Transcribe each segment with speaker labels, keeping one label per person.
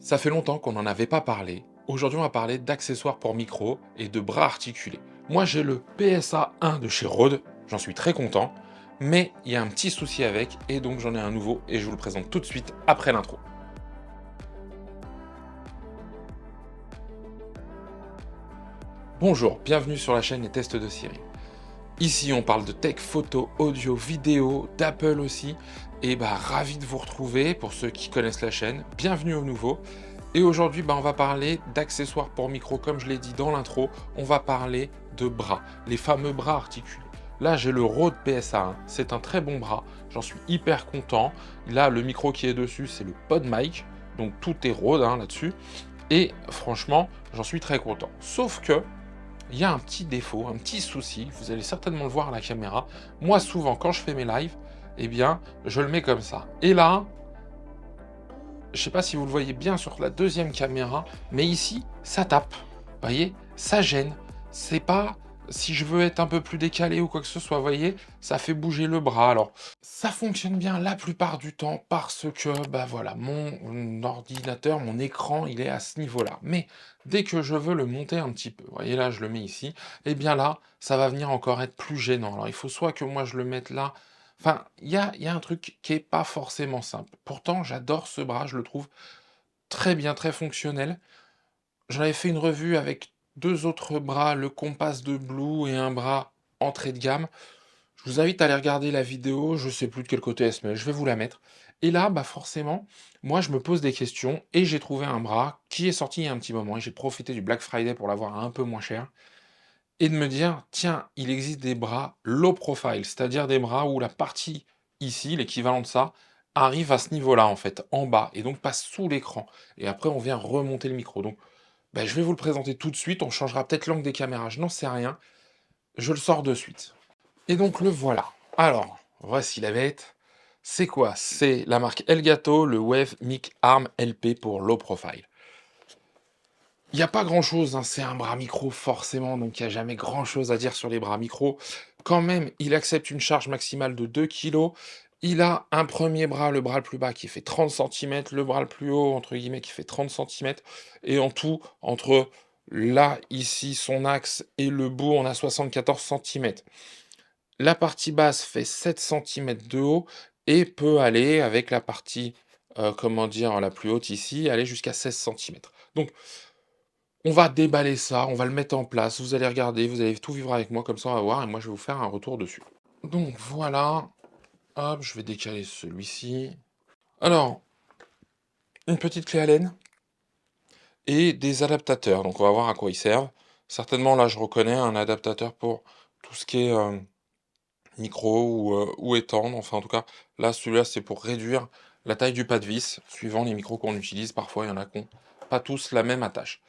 Speaker 1: Ça fait longtemps qu'on n'en avait pas parlé. Aujourd'hui, on va parler d'accessoires pour micro et de bras articulés. Moi, j'ai le PSA 1 de chez Rode, j'en suis très content, mais il y a un petit souci avec, et donc j'en ai un nouveau, et je vous le présente tout de suite après l'intro. Bonjour, bienvenue sur la chaîne Les Tests de Cyril. Ici, on parle de tech, photo, audio, vidéo, d'Apple aussi, et ravi de vous retrouver pour ceux qui connaissent la chaîne. Bienvenue aux nouveaux. Et aujourd'hui, on va parler d'accessoires pour micro, comme je l'ai dit dans l'intro, on va parler de bras, les fameux bras articulés. Là, j'ai le Rode PSA1, c'est un très bon bras, j'en suis hyper content. Là, le micro qui est dessus, c'est le PodMic, donc tout est Rode là-dessus. Et franchement, j'en suis très content. Sauf que, il y a un petit défaut, un petit souci, vous allez certainement le voir à la caméra. Moi, souvent, quand je fais mes lives, eh bien, je le mets comme ça. Et là, je sais pas si vous le voyez bien sur la deuxième caméra, mais ici, ça tape. Vous voyez, ça gêne. C'est pas si je veux être un peu plus décalé ou quoi que ce soit, vous voyez, ça fait bouger le bras. Alors, ça fonctionne bien la plupart du temps parce que, voilà, mon ordinateur, mon écran, il est à ce niveau-là. Mais dès que je veux le monter un petit peu, vous voyez là, je le mets ici, et bien là, ça va venir encore être plus gênant. Alors, il faut soit que moi je le mette là. Enfin, il y a un truc qui est pas forcément simple. Pourtant, j'adore ce bras, je le trouve très bien, très fonctionnel. J'en avais fait une revue avec 2 autres bras, le Compass de Blue et un bras entrée de gamme. Je vous invite à aller regarder la vidéo, je sais plus de quel côté elle se met, je vais vous la mettre. Et là, forcément, moi je me pose des questions et j'ai trouvé un bras qui est sorti il y a un petit moment et j'ai profité du Black Friday pour l'avoir un peu moins cher et de me dire: «Tiens, il existe des bras low profile», c'est-à-dire des bras où la partie ici, l'équivalent de ça, arrive à ce niveau-là, en fait, en bas et donc passe sous l'écran et après on vient remonter le micro donc je vais vous le présenter tout de suite, on changera peut-être l'angle des caméras, je n'en sais rien, je le sors de suite et donc le voilà. Alors, voici la bête. C'est quoi? C'est la marque Elgato, le Wave Mic Arm LP pour low profile. Il n'y a pas grand-chose, hein, c'est un bras micro forcément, donc il n'y a jamais grand-chose à dire sur les bras micro. Quand même, il accepte une charge maximale de 2 kilos. Il a un premier bras, le bras le plus bas, qui fait 30 centimètres, le bras le plus haut, entre guillemets, qui fait 30 centimètres. Et en tout, entre là, ici, son axe et le bout, on a 74 centimètres. La partie basse fait 7 centimètres de haut et peut aller, avec la partie, comment dire, la plus haute ici, aller jusqu'à 16 centimètres. Donc, on va déballer ça, on va le mettre en place, vous allez regarder, vous allez tout vivre avec moi, comme ça on va voir et moi je vais vous faire un retour dessus. Donc voilà, hop, je vais décaler celui-ci. Alors, une petite clé Allen et des adaptateurs, donc on va voir à quoi ils servent. Certainement là je reconnais un adaptateur pour tout ce qui est micro ou étendre, enfin en tout cas là celui-là c'est pour réduire la taille du pas de vis, suivant les micros qu'on utilise, parfois il y en a qui n'ont pas tous la même attache.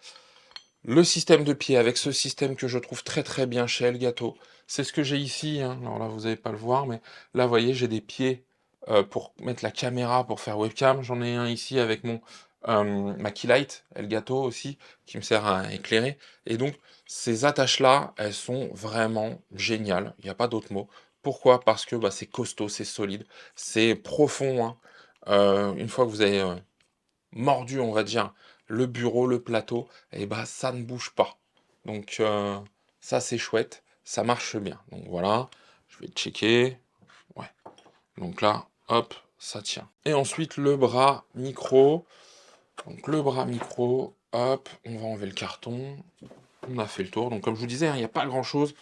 Speaker 1: Le système de pied avec ce système que je trouve très très bien chez Elgato, c'est ce que j'ai ici, hein. Alors là vous n'allez pas le voir, mais là vous voyez j'ai des pieds pour mettre la caméra, pour faire webcam. J'en ai un ici avec ma Keylight Elgato aussi, qui me sert à éclairer. Et donc ces attaches-là, elles sont vraiment géniales, il n'y a pas d'autre mot. Pourquoi? Parce que c'est costaud, c'est solide, c'est profond, hein. Une fois que vous avez mordu, on va dire, le bureau, le plateau, et ça ne bouge pas. Donc ça c'est chouette, ça marche bien. Donc voilà, je vais checker. Ouais. Donc là, hop, ça tient. Et ensuite le bras micro. Donc le bras micro, hop, on va enlever le carton. On a fait le tour. Donc comme je vous disais, hein, il n'y a pas grand chose.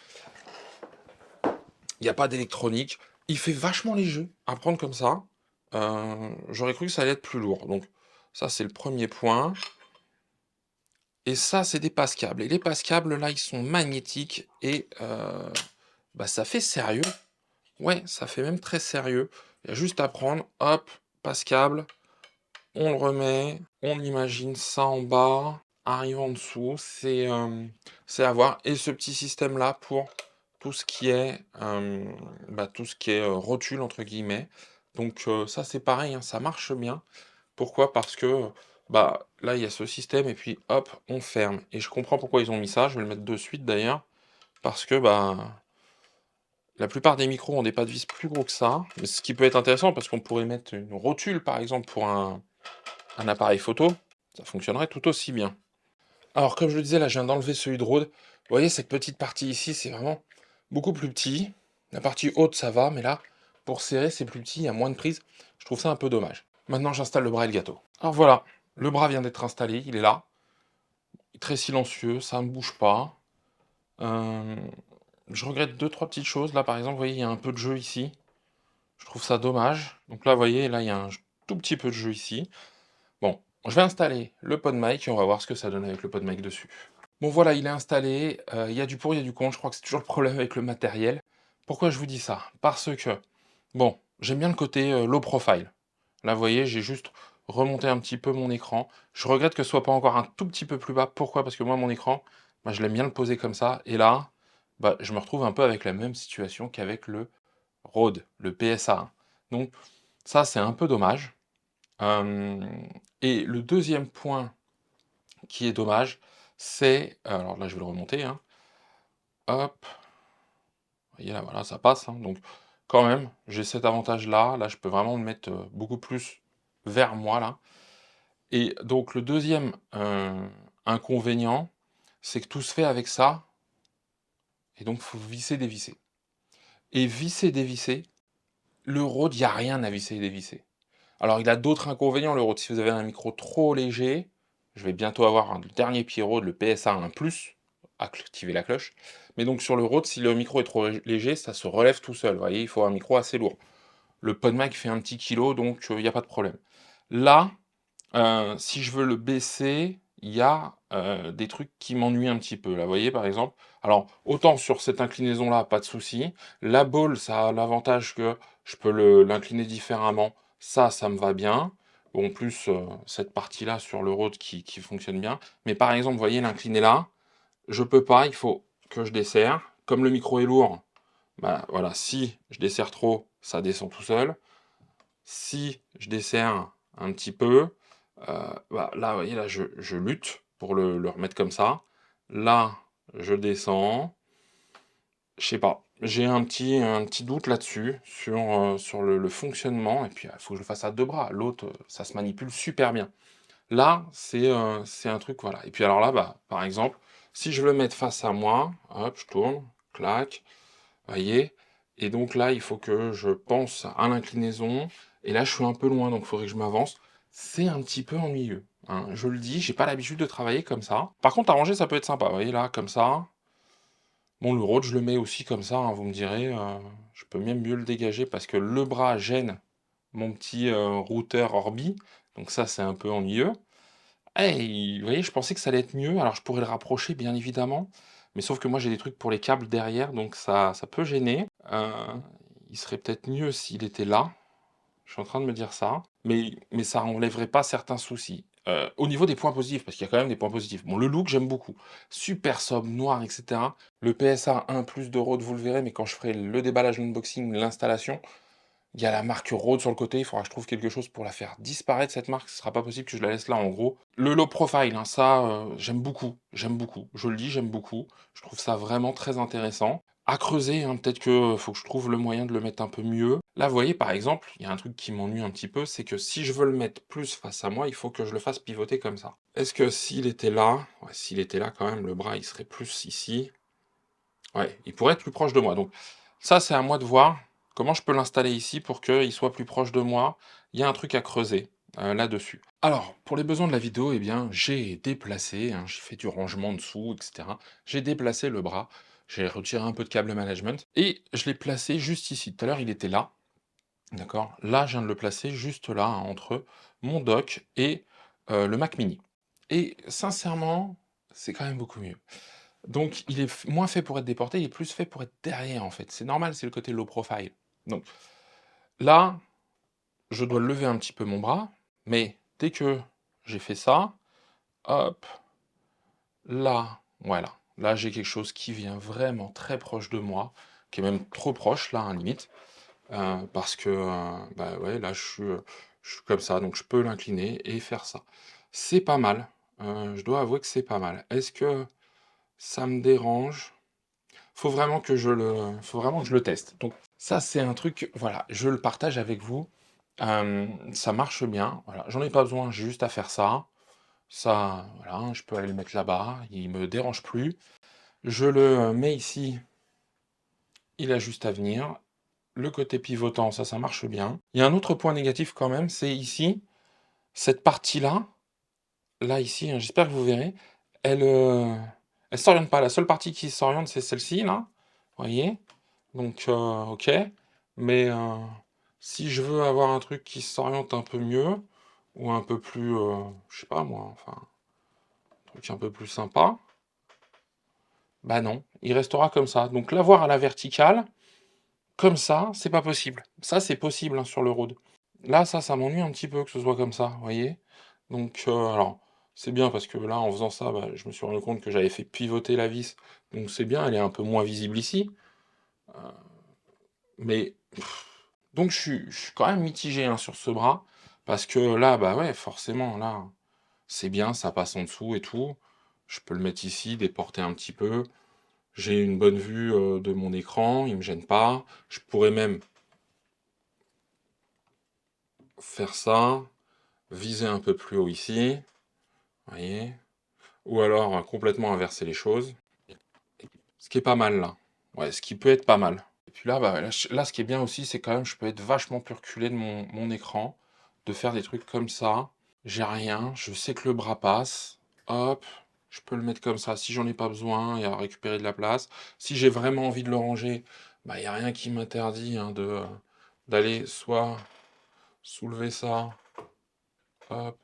Speaker 1: Il n'y a pas d'électronique. Il fait vachement léger à prendre comme ça. J'aurais cru que ça allait être plus lourd. Donc ça c'est le premier point. Et ça, c'est des passes-câbles. Et les passes-câbles, là, ils sont magnétiques et ça fait sérieux. Ouais, ça fait même très sérieux. Il y a juste à prendre, hop, passe-câble, on le remet, on imagine ça en bas, arrive en dessous, c'est à voir. Et ce petit système-là pour tout ce qui est, rotule, entre guillemets. Donc ça, c'est pareil, hein, ça marche bien. Pourquoi? Parce que, là, il y a ce système et puis hop, on ferme et je comprends pourquoi ils ont mis ça, je vais le mettre de suite d'ailleurs, parce que, la plupart des micros ont des pas de vis plus gros que ça, mais ce qui peut être intéressant parce qu'on pourrait mettre une rotule, par exemple, pour un appareil photo. ça fonctionnerait tout aussi bien. Alors comme je le disais, là, je viens d'enlever celui de Rode. Vous voyez, cette petite partie ici, c'est vraiment beaucoup plus petit. La partie haute, ça va, mais là, pour serrer, c'est plus petit, il y a moins de prise. Je trouve ça un peu dommage. Maintenant, j'installe le bras et le gâteau. Alors voilà, le bras vient d'être installé, il est là. Il est très silencieux, ça ne bouge pas. Euh, je regrette deux, trois petites choses. Là, par exemple, vous voyez, il y a un peu de jeu ici. Je trouve ça dommage. Donc là, vous voyez, là, il y a un tout petit peu de jeu ici. Bon, je vais installer le PodMic et on va voir ce que ça donne avec le PodMic dessus. Bon voilà, il est installé, il y a du pour, il y a du contre, je crois que c'est toujours le problème avec le matériel. Pourquoi je vous dis ça? Parce que, bon, j'aime bien le côté, low profile. Là, vous voyez, j'ai juste remonté un petit peu mon écran. Je regrette que ce soit pas encore un tout petit peu plus bas. Pourquoi? Parce que moi, mon écran, bah, je l'aime bien le poser comme ça et là, bah, je me retrouve un peu avec la même situation qu'avec le Rode, le PSA1. Donc ça, c'est un peu dommage. Et le deuxième point qui est dommage, c'est alors là, je vais le remonter, hein. Hop, vous voyez là, voilà, ça passe, hein, donc quand même, j'ai cet avantage-là. Là, je peux vraiment me mettre, beaucoup plus vers moi, là et donc le deuxième inconvénient, c'est que tout se fait avec ça et donc faut visser, dévisser et visser, dévisser, le Rode, il y a rien à visser et dévisser. Alors il a d'autres inconvénients, le Rode. Si vous avez un micro trop léger, je vais bientôt avoir le dernier pied Rode, le PSA1+, activer la cloche. Mais donc sur le Rode, si le micro est trop léger, ça se relève tout seul. Vous voyez, il faut un micro assez lourd. Le PodMic fait un petit kilo, donc il n'y a pas de problème. Là, si je veux le baisser, il y a des trucs qui m'ennuient un petit peu. Là, vous voyez, par exemple. Alors, autant sur cette inclinaison-là, pas de souci. La bowl, ça a l'avantage que je peux l'incliner différemment. Ça me va bien. Bon, en plus, cette partie-là sur le Rode qui fonctionne bien. Mais par exemple, vous voyez, l'incliner là, je peux pas, il faut que je desserre. Comme le micro est lourd, bah voilà, si je desserre trop, ça descend tout seul. Si je desserre un petit peu, bah, là, vous voyez, là, je lutte pour le remettre comme ça. Là, je descends. Je sais pas, j'ai un petit doute là-dessus, sur le fonctionnement et puis, il faut que je le fasse à 2 bras. L'autre, ça se manipule super bien. Là, c'est un truc, voilà et puis alors là, bah, par exemple, si je veux le mettre face à moi, hop, je tourne, clac, voyez? Et donc là, il faut que je pense à l'inclinaison et là, je suis un peu loin, donc il faudrait que je m'avance. C'est un petit peu ennuyeux, hein, je le dis, j'ai pas l'habitude de travailler comme ça. Par contre, à ranger, ça peut être sympa, vous voyez là, comme ça. Bon, le Rode, je le mets aussi comme ça, hein, vous me direz, je peux même mieux le dégager parce que le bras gêne mon petit, routeur Orbi, donc ça, c'est un peu ennuyeux. Vous voyez, je pensais que ça allait être mieux. Alors je pourrais le rapprocher, bien évidemment, mais sauf que moi j'ai des trucs pour les câbles derrière, donc ça peut gêner. Il serait peut-être mieux s'il était là. Je suis en train de me dire ça, mais ça enlèverait pas certains soucis. Au niveau des points positifs, parce qu'il y a quand même des points positifs. Bon, le look, j'aime beaucoup. Super sobre, noir, et cetera. Le PSA 1+ de Rode, vous le verrez, mais quand je ferai le déballage, l'unboxing, l'installation, il y a la marque Rode sur le côté, il faudra que je trouve quelque chose pour la faire disparaître cette marque, ce sera pas possible que je la laisse là en gros. Le low profile, hein, ça, j'aime beaucoup, j'aime beaucoup. Je le dis, j'aime beaucoup. Je trouve ça vraiment très intéressant. À creuser, hein, peut-être que faut que je trouve le moyen de le mettre un peu mieux. Là, vous voyez, par exemple, il y a un truc qui m'ennuie un petit peu, c'est que si je veux le mettre plus face à moi, il faut que je le fasse pivoter comme ça. Est-ce que s'il était là, ouais, s'il était là quand même, le bras il serait plus ici. Ouais, il pourrait être plus proche de moi. Donc ça, c'est à moi de voir comment je peux l'installer ici pour qu'il soit plus proche de moi. Il y a un truc à creuser là-dessus. Alors, pour les besoins de la vidéo, eh bien, j'ai déplacé, hein, j'ai fait du rangement dessous, etc. J'ai déplacé le bras, j'ai retiré un peu de câble management et je l'ai placé juste ici. Tout à l'heure, il était là, d'accord? Là, je viens de le placer juste là, hein, entre mon dock et le Mac mini. Et sincèrement, c'est quand même beaucoup mieux. Donc il est moins fait pour être déporté, il est plus fait pour être derrière, en fait. C'est normal, c'est le côté low profile. Donc là, je dois lever un petit peu mon bras, mais dès que j'ai fait ça, hop, là, voilà. Là, j'ai quelque chose qui vient vraiment très proche de moi, qui est même trop proche, là, à la limite, parce que, bah, ouais, là, je suis comme ça, donc je peux l'incliner et faire ça. C'est pas mal, je dois avouer que c'est pas mal. Est-ce que ça me dérange? Faut vraiment que je le teste. Donc ça, c'est un truc, voilà, je le partage avec vous. Ça marche bien, voilà. J'en ai pas besoin, j'ai juste à faire ça. Ça, voilà, je peux aller le mettre là-bas, il me dérange plus. Je le mets ici, il a juste à venir. Le côté pivotant, ça marche bien. Il y a un autre point négatif quand même, c'est ici, cette partie-là, là ici, hein, j'espère que vous verrez, elle, elle s'oriente pas. La seule partie qui s'oriente, c'est celle-ci, là, vous voyez? Donc OK, mais si je veux avoir un truc qui s'oriente un peu mieux ou un peu plus, je sais pas moi, enfin, un truc un peu plus sympa, bah non, il restera comme ça. Donc l'avoir à la verticale, comme ça, c'est pas possible. Ça, c'est possible, hein, sur le Rode. Là, ça m'ennuie un petit peu que ce soit comme ça, vous voyez? Donc alors, c'est bien parce que là, en faisant ça, bah, je me suis rendu compte que j'avais fait pivoter la vis, donc c'est bien, elle est un peu moins visible ici, mais donc je suis quand même mitigé, hein, sur ce bras, parce que là, bah, ouais, forcément, là, c'est bien, ça passe en dessous et tout. Je peux le mettre ici, déporter un petit peu. J'ai une bonne vue, de mon écran, il me gêne pas. Je pourrais même faire ça, viser un peu plus haut ici, vous voyez? Ou alors, complètement inverser les choses. Ce qui est pas mal là. Ouais, ce qui peut être pas mal. Et puis là, bah, là, ce qui est bien aussi, c'est quand même, je peux être vachement plus reculé de mon écran, de faire des trucs comme ça. J'ai rien, je sais que le bras passe. Hop, je peux le mettre comme ça. Si j'en ai pas besoin, il y a à récupérer de la place. Si j'ai vraiment envie de le ranger, bah, il n'y a rien qui m'interdit, hein, d'aller soit soulever ça, hop,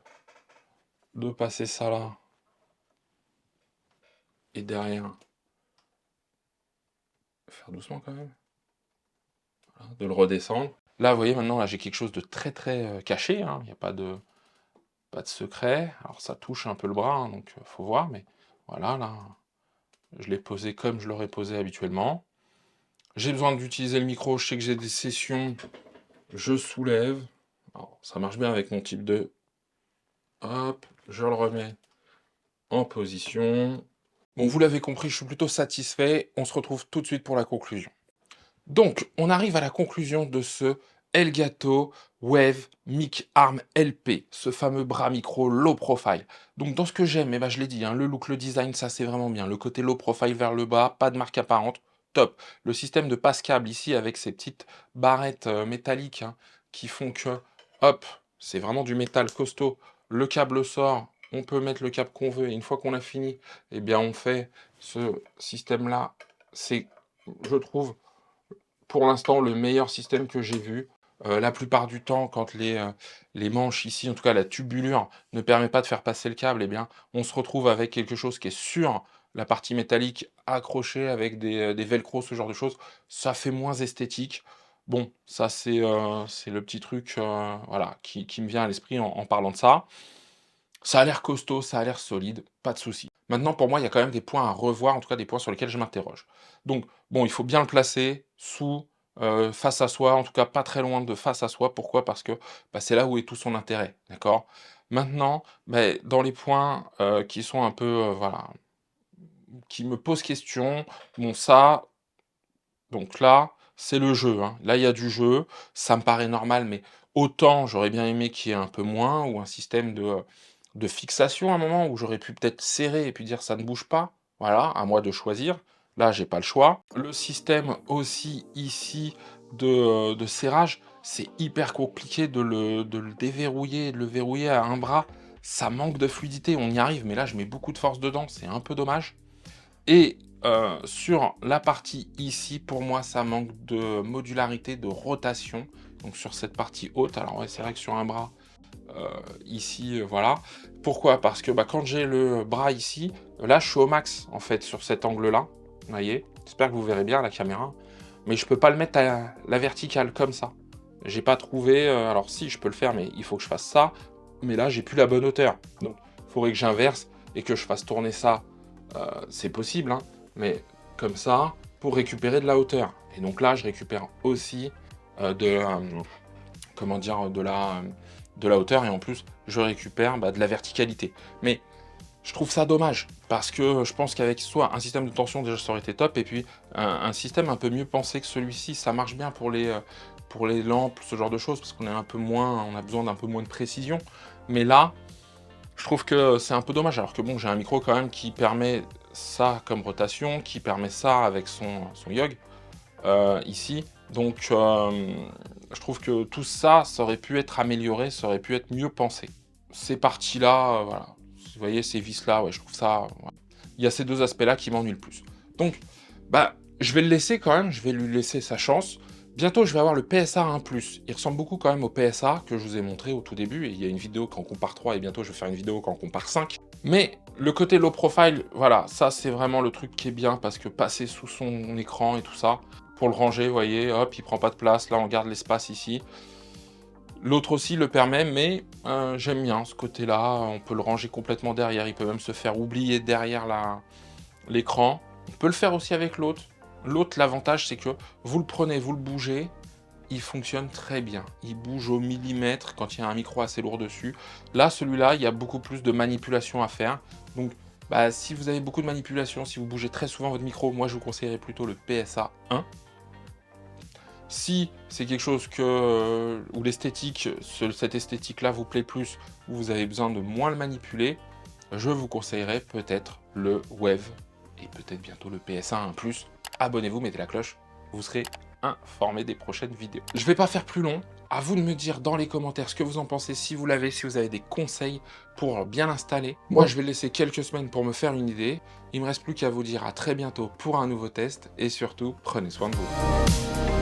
Speaker 1: de passer ça là, et derrière, faire doucement quand même, hein, de le redescendre. Là, vous voyez, maintenant, là, j'ai quelque chose de très, très caché, hein, il n'y a pas de secret. Alors, ça touche un peu le bras, hein, donc faut voir, mais voilà, là, je l'ai posé comme je l'aurais posé habituellement. J'ai besoin d'utiliser le micro, je sais que j'ai des sessions, je soulève. Alors, ça marche bien avec mon type 2. Hop, je le remets en position. Bon, vous l'avez compris, je suis plutôt satisfait. On se retrouve tout de suite pour la conclusion. Donc, on arrive à la conclusion de ce Elgato Wave Mic Arm LP, ce fameux bras micro low profile. Donc, dans ce que j'aime, eh ben, je l'ai dit, hein, le look, le design, ça c'est vraiment bien. Le côté low profile vers le bas, pas de marque apparente, top. Le système de passe-câble ici avec ces petites barrettes métalliques, hein, qui font que, hop, c'est vraiment du métal costaud. Le câble sort, on peut mettre le câble qu'on veut. Et une fois qu'on a fini, eh bien, on fait ce système-là. C'est, je trouve, pour l'instant, le meilleur système que j'ai vu. La plupart du temps, quand les manches ici, en tout cas la tubulure, ne permet pas de faire passer le câble, eh bien, on se retrouve avec quelque chose qui est sur la partie métallique accrochée avec des velcro, ce genre de choses. Ça fait moins esthétique. Bon, ça c'est le petit truc, voilà, qui me vient à l'esprit en parlant de ça. Ça a l'air costaud, ça a l'air solide, pas de souci. Maintenant, pour moi, il y a quand même des points à revoir, en tout cas des points sur lesquels je m'interroge. Donc, bon, il faut bien le placer sous, face à soi, en tout cas pas très loin de face à soi. Pourquoi? Parce que, bah, c'est là où est tout son intérêt, d'accord? Maintenant, beh, dans les points, qui sont un peu, voilà, qui me posent question, bon ça, donc là, c'est le jeu, hein. Là, il y a du jeu, ça me paraît normal, mais autant j'aurais bien aimé qu'il y ait un peu moins ou un système de fixation à un moment où j'aurais pu peut-être serrer et puis dire: «Ça ne bouge pas». Voilà, à moi de choisir. Là, j'ai pas le choix. Le système aussi ici de serrage, c'est hyper compliqué de le déverrouiller, de le verrouiller à un bras. Ça manque de fluidité, on y arrive, mais là, je mets beaucoup de force dedans, c'est un peu dommage. Et sur la partie ici, pour moi, ça manque de modularité, de rotation. Donc sur cette partie haute, alors ouais, c'est vrai que sur un bras, ici, voilà. Pourquoi? Parce que, bah, quand j'ai le bras ici, là, je suis au max, en fait, sur cet angle-là. Vous voyez? J'espère que vous verrez bien à la caméra. Mais je peux pas le mettre à la verticale comme ça. J'ai pas trouvé, alors si, je peux le faire, mais il faut que je fasse ça. Mais là, j'ai plus la bonne hauteur. Donc, il faudrait que j'inverse et que je fasse tourner ça. C'est possible, hein, mais comme ça, pour récupérer de la hauteur. Et donc là, je récupère aussi, comment dire? De la hauteur et en plus, je récupère, bah, de la verticalité. Mais je trouve ça dommage parce que je pense qu'avec soit un système de tension, déjà, ça aurait été top et puis un système un peu mieux pensé que celui-ci, ça marche bien pour les lampes, ce genre de choses, parce qu'on est un peu moins on a besoin d'un peu moins de précision. Mais là, Je trouve que c'est un peu dommage, alors que bon, j'ai un micro quand même qui permet ça comme rotation, qui permet ça avec son Yog, ici. Donc, je trouve que tout ça, ça aurait pu être amélioré, ça aurait pu être mieux pensé. Ces parties-là, voilà, vous voyez ces vis-là, ouais, je trouve ça, ouais. Il y a ces 2 aspects-là qui m'ennuient le plus. Donc, bah, je vais le laisser quand même, je vais lui laisser sa chance. Bientôt, je vais avoir le PSA 1+. Il ressemble beaucoup quand même au PSA que je vous ai montré au tout début, et il y a une vidéo quand on compare 3, et bientôt je vais faire une vidéo quand on compare 5. Mais le côté low profile, voilà, ça c'est vraiment le truc qui est bien, parce que passer sous son écran et tout ça, pour le ranger, vous voyez, hop, il prend pas de place, là on garde l'espace ici. L'autre aussi le permet, mais j'aime bien ce côté-là, on peut le ranger complètement derrière, il peut même se faire oublier derrière l'écran. On peut le faire aussi avec l'autre. L'autre, l'avantage, c'est que vous le prenez, vous le bougez, il fonctionne très bien. Il bouge au millimètre quand il y a un micro assez lourd dessus. Là, celui-là, il y a beaucoup plus de manipulation à faire. Donc, bah, si vous avez beaucoup de manipulation, si vous bougez très souvent votre micro, moi, je vous conseillerais plutôt le PSA 1. Si c'est quelque chose où l'esthétique, cette esthétique-là vous plaît plus, ou vous avez besoin de moins le manipuler, je vous conseillerais peut-être le Wave et peut-être bientôt le PSA 1+. Abonnez-vous, mettez la cloche, vous serez informé des prochaines vidéos. Je vais pas faire plus long, à vous de me dire dans les commentaires ce que vous en pensez, si vous l'avez, si vous avez des conseils pour bien l'installer. Moi, je vais laisser quelques semaines pour me faire une idée. Il me reste plus qu'à vous dire à très bientôt pour un nouveau test, et surtout, prenez soin de vous.